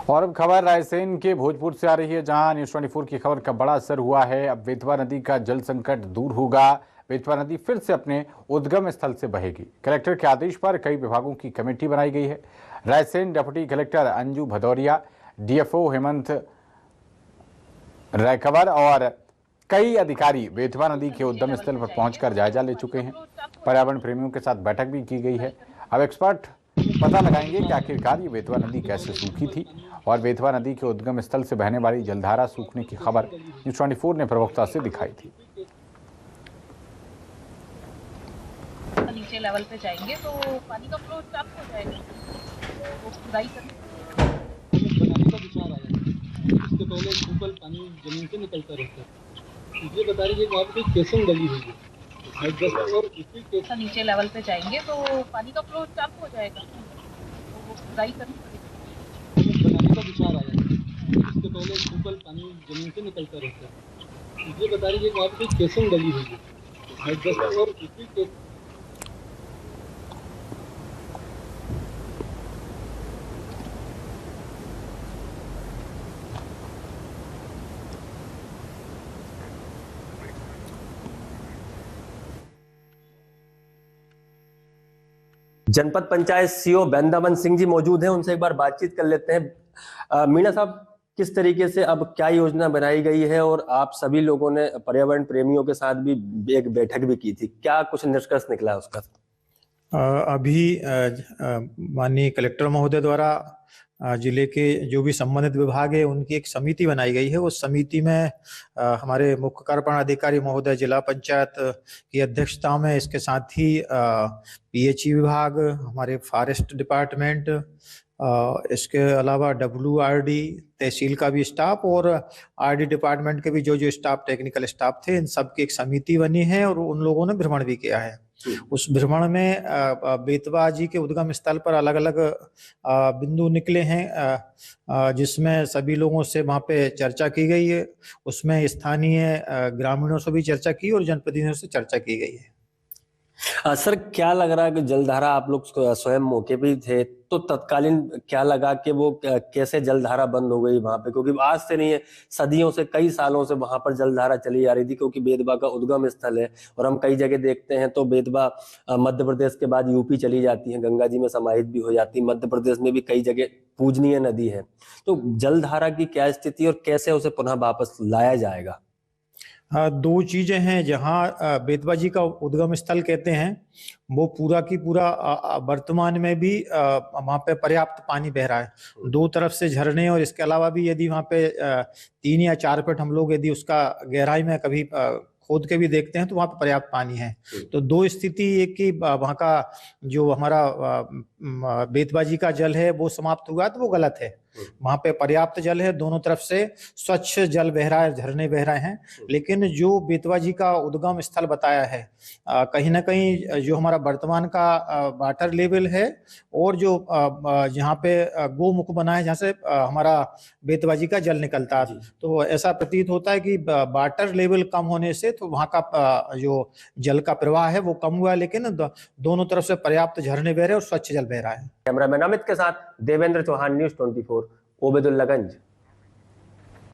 और अब खबर रायसेन के भोजपुर से आ रही है, जहां न्यूज 24 की खबर का बड़ा असर हुआ है। अब बेतवा नदी का जल संकट दूर होगा। बेतवा नदी फिर से अपने उद्गम स्थल से बहेगी। कलेक्टर के आदेश पर कई विभागों की कमेटी बनाई गई है। Raisen deputy collector Anju Bhadauria, DFO Hemant Raikwar और कई अधिकारी बेतवा नदी के उद्गम स्थल पर पहुंचकर जायजा ले चुके हैं। पर्यावरण प्रेमियों के साथ बैठक भी की गई है। अब एक्सपर्ट पता लगाएंगे कि आखिरकार ये बेतवा नदी कैसे सूखी थी और बेतवा नदी के उद्गम स्थल से बहने वाली जलधारा सूखने की खबर न्यूज 24 ने प्रमुखता से दिखाई थी। नीचे लेवल पे जाएंगे तो पानी का फ्लो स्टॉप हो जाएगा, वो खुदाई करने बनाने का विचार आया है। इसके पहले सिंपल पानी जमीन से निकलता रहता है। ये बता रही है कि वहाँ पे केसिंग डली हुई है और इसी के नीचे लेवल पे जाएंगे तो पानी का फ्लो स्टॉप हो जाएगा, वो खुदाई करनी पड़ेगी। बनाने का विचार आया है। इसके पहले सिंपल पानी जमीन से निकलता रहता है। ये बता रही है कि वहाँ पे केसिंग डली हुई है और इसी के जनपद पंचायत सीओ वृंदावन सिंह जी मौजूद हैं, उनसे एक बार बातचीत कर लेते हैं। मीणा साहब, किस तरीके से अब क्या योजना बनाई गई है और आप सभी लोगों ने पर्यावरण प्रेमियों के साथ भी एक बैठक भी की थी, क्या कुछ निष्कर्ष निकला है उसका? अभी माननीय कलेक्टर महोदय द्वारा जिले के जो भी संबंधित विभाग है उनकी एक समिति बनाई गई है। उस समिति में हमारे मुख्य कार्यपालन अधिकारी महोदय जिला पंचायत की अध्यक्षता में, इसके साथ ही पीएचई विभाग, हमारे फॉरेस्ट डिपार्टमेंट, इसके अलावा WRD तहसील का भी स्टाफ और RD डिपार्टमेंट के भी जो स्टाफ, टेक्निकल स्टाफ थे, इन सब की एक समिति बनी है और उन लोगों ने भ्रमण भी किया है। उस भ्रमण में बेतवा जी के उद्गम स्थल पर अलग अलग बिंदु निकले हैं, जिसमें सभी लोगों से वहां पे चर्चा की गई है। उसमें स्थानीय ग्रामीणों से भी चर्चा की और जनप्रतिनिधियों से चर्चा की गई है। सर, क्या लग रहा है कि जलधारा, आप लोग स्वयं मौके पे थे तो तत्कालीन क्या लगा कि वो कैसे जलधारा बंद हो गई वहां पे? क्योंकि आज से नहीं है, सदियों से, कई सालों से वहां पर जलधारा चली आ रही थी, क्योंकि बेतवा का उद्गम स्थल है। और हम कई जगह देखते हैं तो बेतवा मध्य प्रदेश के बाद यूपी चली जाती है, गंगा जी में समाहित भी हो जाती है। मध्य प्रदेश में भी कई जगह पूजनीय नदी है। तो जलधारा की क्या स्थिति और कैसे उसे पुनः वापस लाया जाएगा? दो चीजें हैं। जहाँ बेतवा जी का उद्गम स्थल कहते हैं, वो पूरा की पूरा वर्तमान में भी वहाँ पे पर्याप्त पानी बह रहा है। दो तरफ से झरने, और इसके अलावा भी यदि वहाँ पे 3 या 4 फीट हम लोग यदि उसका गहराई में कभी खोद के भी देखते हैं तो वहाँ पे पर्याप्त पानी है। तो दो स्थिति, एक कि वहाँ का जो हमारा बेतवा जी का जल है वो समाप्त हुआ तो वो गलत है। वहाँ पे पर्याप्त जल है, दोनों तरफ से स्वच्छ जल बह रहा है, झरने बह रहे हैं। लेकिन जो बेतवा जी का उद्गम स्थल बताया है, कहीं ना कहीं जो हमारा वर्तमान का वाटर लेवल है और जो जहाँ पे गोमुख बना है, जहाँ से हमारा बेतवा जी का जल निकलता है, तो ऐसा प्रतीत होता है कि वाटर लेवल कम होने से तो वहाँ का जो जल का प्रवाह है वो कम हुआ है। लेकिन दोनों तरफ से पर्याप्त झरने बह रहे हैं और स्वच्छ जल बह रहा है। कैमरामैन अमित के साथ देवेंद्र चौहान, न्यूज 24, ओबेदुल्लागंज।